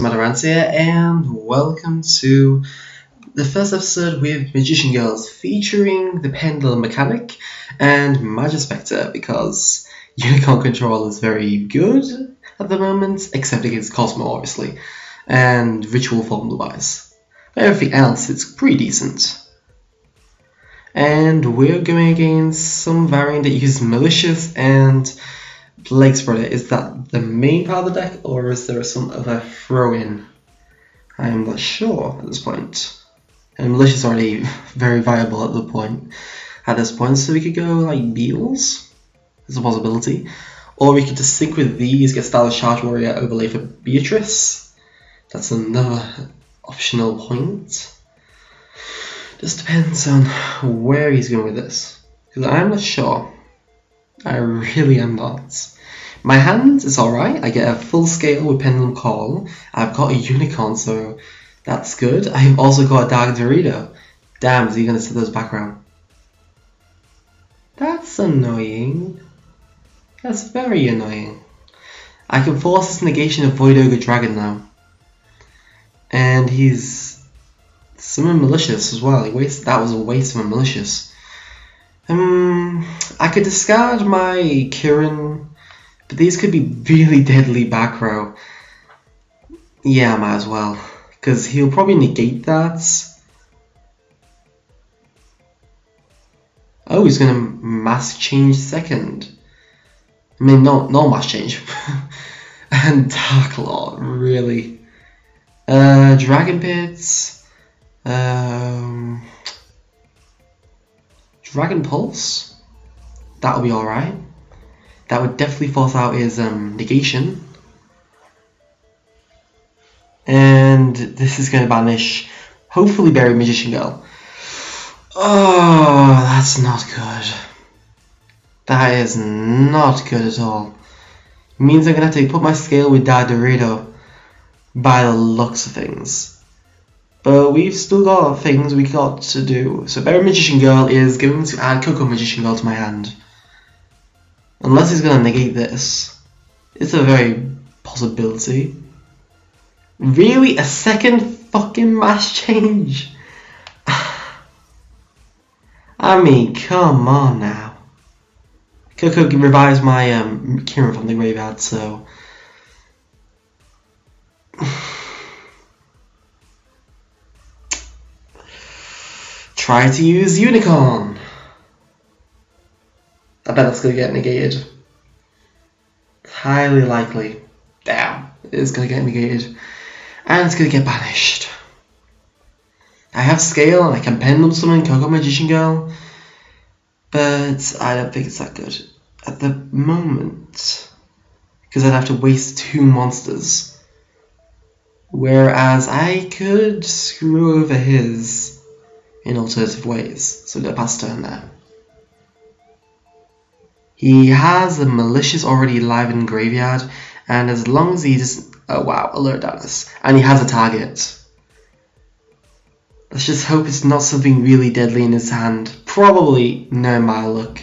Madarans here, and welcome to the first episode with Magician Girls featuring the Pendulum mechanic and Majespecter, because Unicorn control is very good at the moment, except against Cosmo obviously, and Ritual Form device. But everything else, it's pretty decent. And we're going against some variant that uses Malicious and Leg Spreader. Is that the main part of the deck, or is there some other throw-in? I'm not sure at this point. And Malicious is already very viable at this point, so we could go like Beetles. There's a possibility. Or we could just sync with these, get Stylish Charge Warrior overlay for Beatrice. That's another optional point. Just depends on where he's going with this, because I'm not sure. I really am not. My hand is alright. I get a full scale with Pendulum Call. I've got a Unicorn, so that's good. I've also got a Dark Dorito. Damn, is he going to set those background? That's annoying. That's very annoying. I can force this negation of Void Ogre Dragon now. And he's summoned Malicious as well. That was a waste of a Malicious. I could discard my Kirin, but these could be really deadly back row. Yeah, I might as well, because he'll probably negate that. Oh, he's gonna mass change second. I mean, no mass change. And Dark Lord, really. Dragon Pits. Dragon Pulse. That'll be alright. That would definitely force out his negation. And this is going to banish, hopefully, Berry Magician Girl. Oh, that's not good. That is not good at all. It means I'm going to have to put my scale with Dark Dorito by the looks of things. But we've still got things we got to do. So Berry Magician Girl is going to add Coco Magician Girl to my hand. Unless he's going to negate this. It's a very possibility. Really? A second fucking mass change? I mean, come on now. Coco revives my Kirin from the graveyard, so... Try to use Unicorn. I bet that's going to get negated. Highly likely. Damn, it's going to get negated. And it's going to get banished. I have scale and I can Pendulum summon Coco Magician Girl, but I don't think it's that good at the moment, because I'd have to waste 2 monsters. Whereas I could screw over his in alternative ways, so we'll pass turn there. He has a Malicious already live in graveyard, and as long as he just... Oh wow, Alert Dallas. And he has a target. Let's just hope it's not something really deadly in his hand. Probably, no matter look,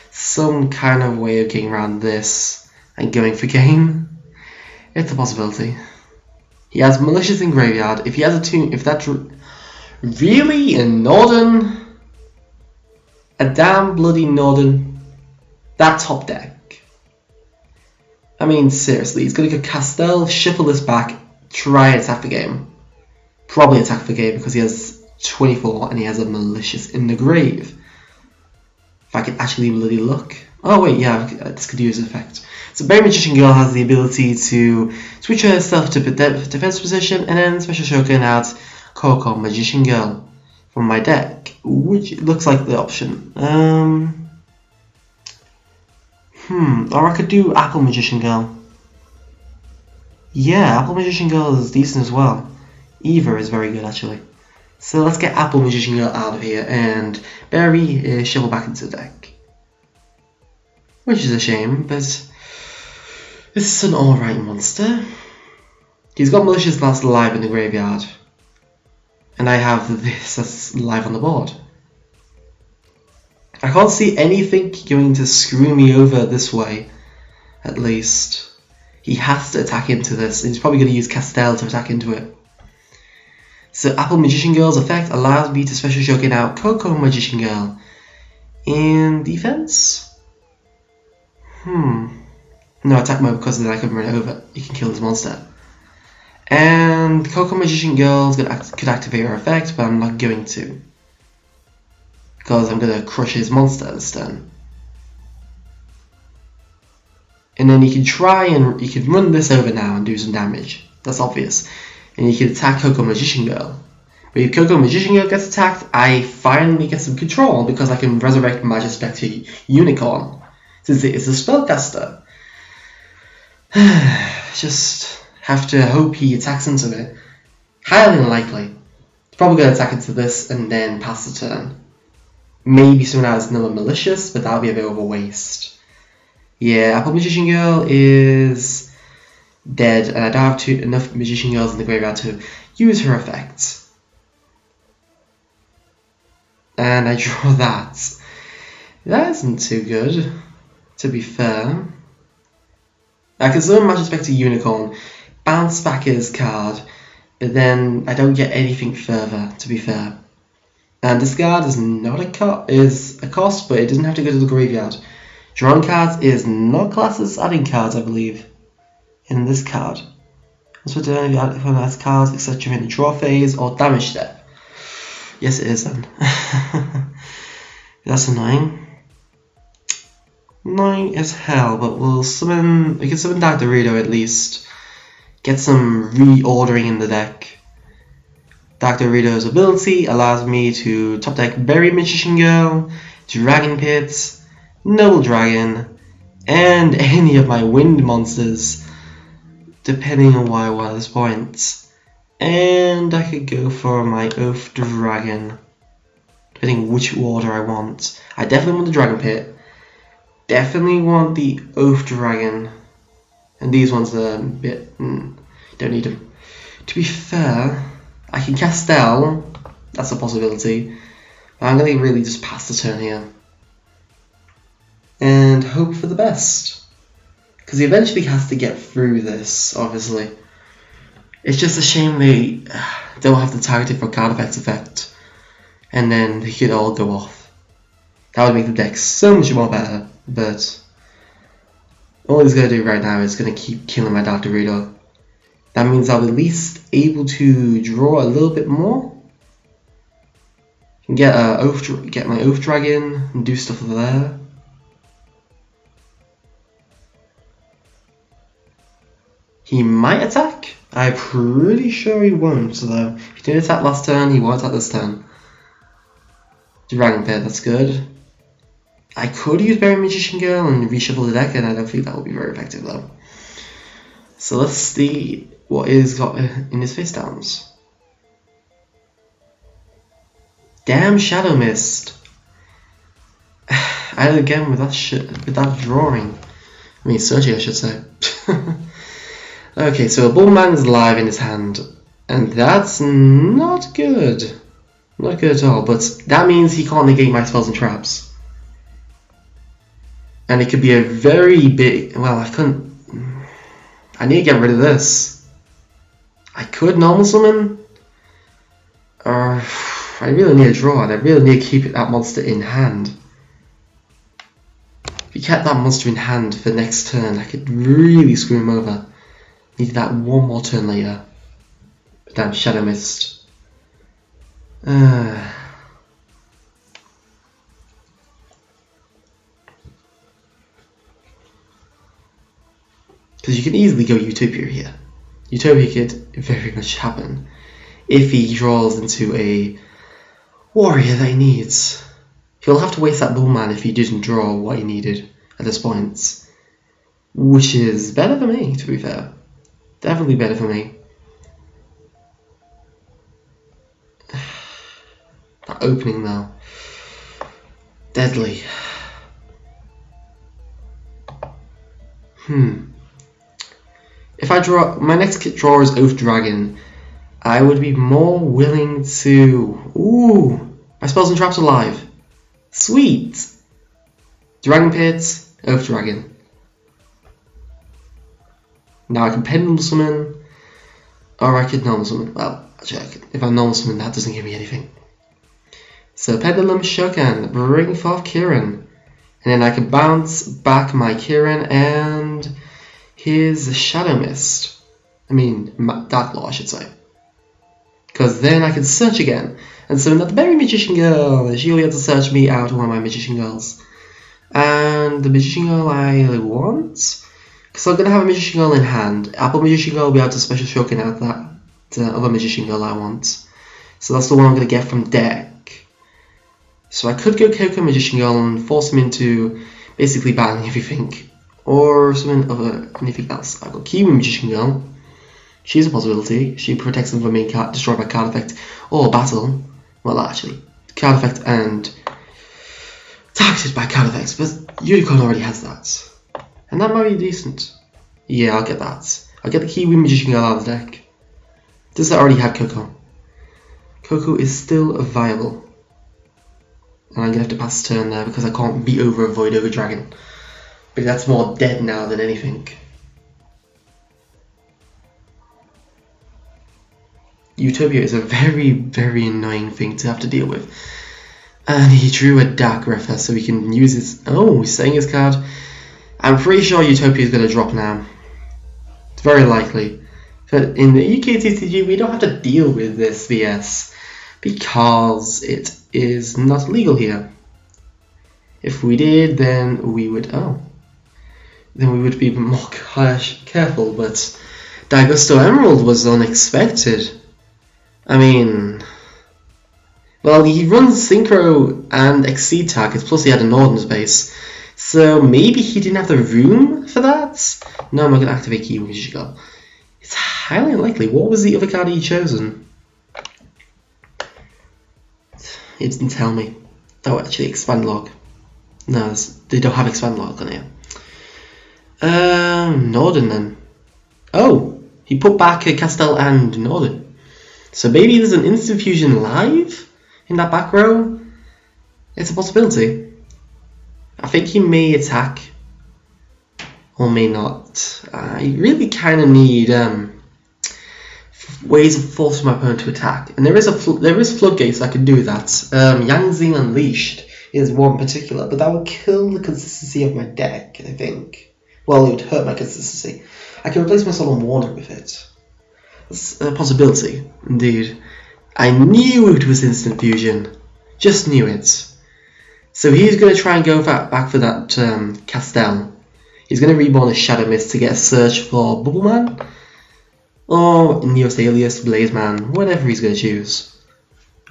some kind of way of getting around this and going for game. It's a possibility. He has Malicious in graveyard. If he has a tune, if that's really a Norden, a damn bloody Norden, that top deck. I mean, seriously, he's gonna go Castell, shuffle this back, try attack the game. Probably attack the game because he has 24 and he has a Malicious in the grave. If I could actually bloody look. Oh wait, yeah, this could use an effect. So Berry Magician Girl has the ability to switch herself to defense position, and then Special Shogun adds Coco Magician Girl from my deck, which looks like the option. Or I could do Apple Magician Girl. Yeah, Apple Magician Girl is decent as well. Eva is very good actually. So let's get Apple Magician Girl out of here and Berry shovel back into the deck. Which is a shame, but this is an alright monster. He's got Malicious last live in the graveyard. And I have this that's live on the board. I can't see anything going to screw me over this way, at least. He has to attack into this, and he's probably going to use Castell to attack into it. So Apple Magician Girl's effect allows me to special shuriken out Coco Magician Girl. In defense? No attack mode, because then I can run it over. You can kill this monster. And Coco Magician Girl could activate her effect, but I'm not going to. Because I'm going to crush his monster this turn. And then you can try and you can run this over now and do some damage. That's obvious. And you can attack Coco Magician Girl. But if Coco Magician Girl gets attacked, I finally get some control because I can resurrect Majespecter Unicorn. Since it is a spellcaster. Just have to hope he attacks into it. Highly unlikely. He's probably going to attack into this and then pass the turn. Maybe someone has another malicious, but that'll be a bit of a waste. Yeah, Apple Magician Girl is dead, and I don't have enough Magician Girls in the graveyard to use her effects. And I draw that. That isn't too good, to be fair. I can summon Majespecter Unicorn, bounce back his card, but then I don't get anything further, to be fair. And discard is not a cost, but it doesn't have to go to the graveyard. Drawing cards is not classed as adding cards, I believe, in this card. Also, don't add cards etc. in the draw phase or damage step. Yes, it is then. That's annoying. Annoying as hell, but we can summon Dorito at least. Get some reordering in the deck. Dorito's ability allows me to top deck Berry Magician Girl, Dragon Pit, Noble Dragon, and any of my wind monsters, depending on what I want at this point. And I could go for my Oath Dragon, depending which order I want. I definitely want the Dragon Pit, definitely want the Oath Dragon, and these ones are a bit, don't need them. To be fair, I can Castell, that's a possibility, but I'm going to really just pass the turn here. And hope for the best. Because he eventually has to get through this, obviously. It's just a shame they don't have the targeted for card effect. And then they could all go off. That would make the deck so much more better. But all he's going to do right now is going to keep killing my Dark Dorito. That means I'll be at least able to draw a little bit more. Get my Oath Dragon and do stuff there. He might attack. I'm pretty sure he won't, though. If he didn't attack last turn, he won't attack this turn. Dragon Pit, that's good. I could use Berry Magician Girl and reshuffle the deck, and I don't think that will be very effective, though. So let's see what he's got in his face downs. Damn Shadow Mist. I again with that drawing. I mean searching, I should say. Okay, so a Bullman is live in his hand, and that's not good. Not good at all, but that means he can't negate my spells and traps. And it could be a very big, well, I need to get rid of this. I could normal summon, or I really need a draw, and I really need to keep that monster in hand. If you kept that monster in hand for next turn, I could really screw him over. Need that one more turn later. But damn, Shadow Mist. Because you can easily go Utopia here. Utopia could very much happen if he draws into a warrior that he needs. He'll have to waste that Bullman if he doesn't draw what he needed at this point. Which is better for me, to be fair. Definitely better for me. That opening though. Deadly. If I draw, my next draw is Oath Dragon, I would be more willing to... Ooh! My spells and traps are live. Sweet! Dragon Pit, Oath Dragon. Now I can Pendulum summon, or I could normal summon. Well, actually, if I normal summon, that doesn't give me anything. So Pendulum Shokan, bring forth Kieran. And then I can bounce back my Kieran and his Shadow Mist. I mean, Dark Law, I should say. Because then I can search again. And so not the Berry Magician Girl. She only had to search me out one of my Magician Girls. And the Magician Girl I want. Because I'm going to have a Magician Girl in hand. Apple Magician Girl will be able to special Shokan out that other Magician Girl I want. So that's the one I'm going to get from deck. So I could go Coco Magician Girl and force him into basically battling everything. Or anything else. I've got Kiwi Magician Girl. She's a possibility. She protects them from being destroyed by card effect or battle. Well, actually, card effect and targeted by card effects, but Unicorn already has that. And that might be decent. Yeah, I'll get that. I'll get the Kiwi Magician Girl out of the deck. Does that already have Coco? Coco is still viable. And I'm going to have to pass turn there because I can't beat over a Void Ogre Dragon. But that's more dead now than anything. Utopia is a very, very annoying thing to have to deal with. And he drew a Dark Refer so he can use his... Oh, he's saying his card. I'm pretty sure Utopia is going to drop now. It's very likely. But in the UKTCG, we don't have to deal with this VS. Because it is not legal here. If we did, then we would... Oh. Then we would be more careful, but... Daigusto Emerald was unexpected. I mean... Well, he runs Synchro and Exceed targets, plus he had a Northern space. So maybe he didn't have the room for that? No, I'm not going to activate Kiwi Magician Girl. It's highly unlikely. What was the other card he chosen? It didn't tell me. Oh, actually, Expand Log. No, they don't have Expand Log on here. Northern then. Oh, he put back a Castell and Northern. So maybe there's an Instant Fusion live in that back row. It's a possibility. I think he may attack. Or may not. I really kind of need ways of forcing my opponent to attack, and there is floodgates that can do that. Yangtze Unleashed is one particular, but that would kill the consistency of my deck, I think. Well, it would hurt my consistency. I can replace my Solemn Warning with it. That's a possibility, indeed. I knew it was Instant Fusion. Just knew it. So he's going to try and go back for that Castell. He's going to reborn a Shadow Mist to get a search for Bubble Man. Or Neos Alias, Blaze Man, whatever he's going to choose.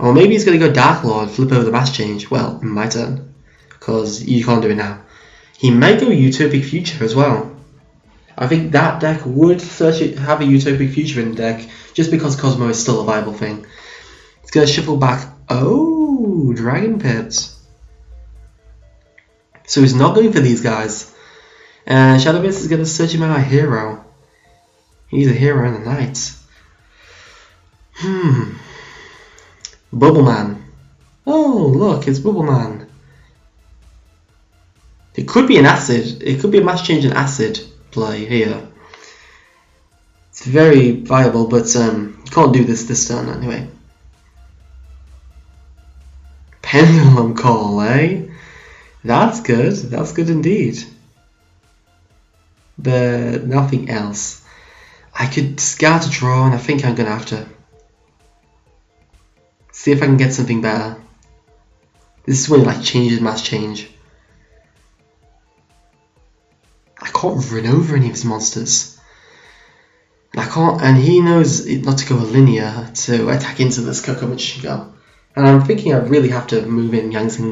Or maybe he's going to go Dark Lord, flip over the Mass Change. Well, in my turn. Because you can't do it now. He might go Utopic Future as well. I think that deck would have a Utopic Future in the deck, just because Cosmo is still a viable thing. It's going to shuffle back. Oh, Dragon Pit. So he's not going for these guys. And Shadow Mist is going to search him out a hero. He's a hero in the night. Bubble Man. Oh, look, it's Bubble Man. It could be an acid. It could be a Mass Change and acid play here. It's very viable, but you can't do this turn anyway. Pendulum Call, eh? That's good. That's good indeed. But nothing else. I could scout a draw, and I think I'm going to have to see if I can get something better. This is when it like changes Mass Change. I can't run over any of his monsters. And I can't, and he knows not to go linear to attack into this Coco Magician Girl. And I'm thinking I really have to move in Yangtze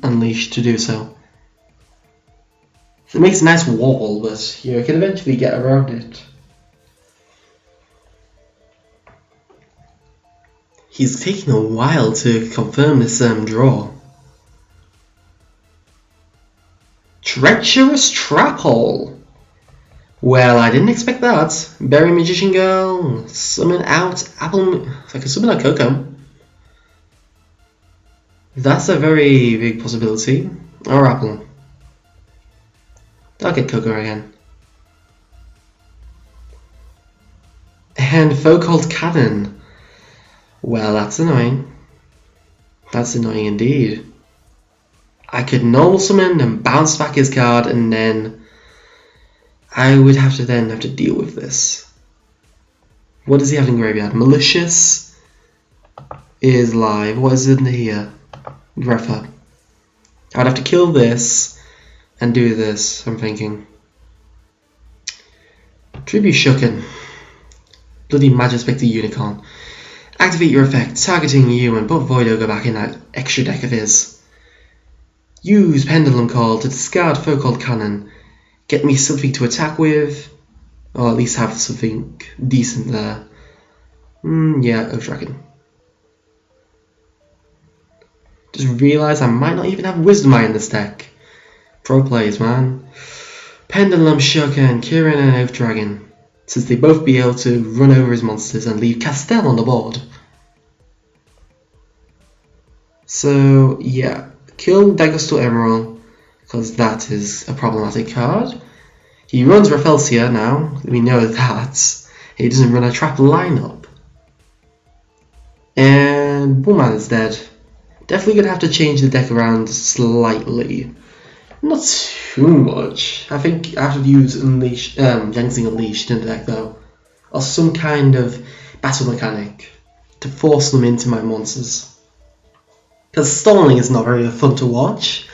Unleashed to do so. So it makes a nice wall, but you can eventually get around it. He's taking a while to confirm this draw. Treacherous Trap Hole. Well, I didn't expect that. Berry Magician Girl. Summon out Apple. If I can summon out Coco. That's a very big possibility. Or Apple. I'll get Coco again. And Focal Cannon. Well, that's annoying. That's annoying indeed. I could normal summon and bounce back his card, and then I would have to deal with this. What does he have in graveyard? Malicious is live. What is in here? Refer. I'd have to kill this and do this, I'm thinking. Tribute Shooken. Bloody Majespecter Unicorn. Activate your effect, targeting you, and put Voido go back in that extra deck of his. Use Pendulum Call to discard Focal Cannon. Get me something to attack with, or at least have something decent there. Yeah, Oath Dragon. Just realised I might not even have Wisdom Eye in this deck. Pro plays, man. Pendulum, Shooken, Kirin, and Oath Dragon, since they both be able to run over his monsters and leave Castell on the board. So yeah, kill Dagostal Emerald, because that is a problematic card. He runs Rafelsia now, we know that. He doesn't run a trap lineup. And Bullman is dead. Definitely going to have to change the deck around slightly. Not too much. I think I have to use Dancing Unleashed in the deck though. Or some kind of battle mechanic to force them into my monsters. Because stalling is not very fun to watch.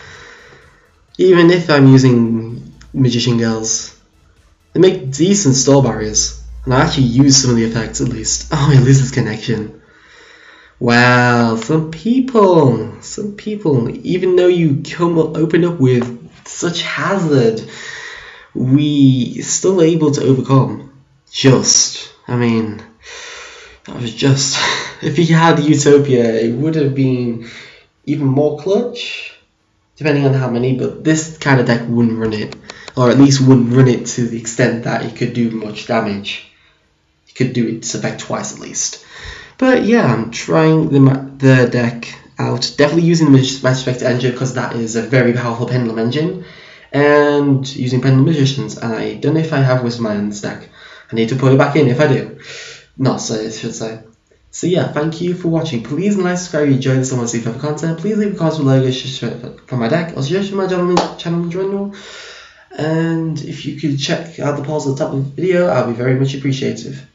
Even if I'm using Magician Girls. They make decent stall barriers. And I actually use some of the effects at least. Oh, he loses connection. Wow, some people, even though you open up with such hazard, we still able to overcome. I mean, that was just, if he had Utopia, it would have been even more clutch, depending on how many, but this kind of deck wouldn't run it, or at least wouldn't run it to the extent that it could do much damage. It could do its effect twice at least. But yeah, I'm trying the deck out. Definitely using the Majespecter engine because that is a very powerful Pendulum engine. And using Pendulum Magicians. And I don't know if I have Wisdom Eye in this deck. I need to put it back in if I do. Not so, I should say. So yeah, thank you for watching. Please like, subscribe if you enjoyed this and want to see further content. Please leave a comment below for my deck or suggestion for my channel in general. And if you could check out the polls at the top of the video, I'll be very much appreciative.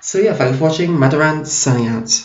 So yeah, thank you for watching. Madarant signing out.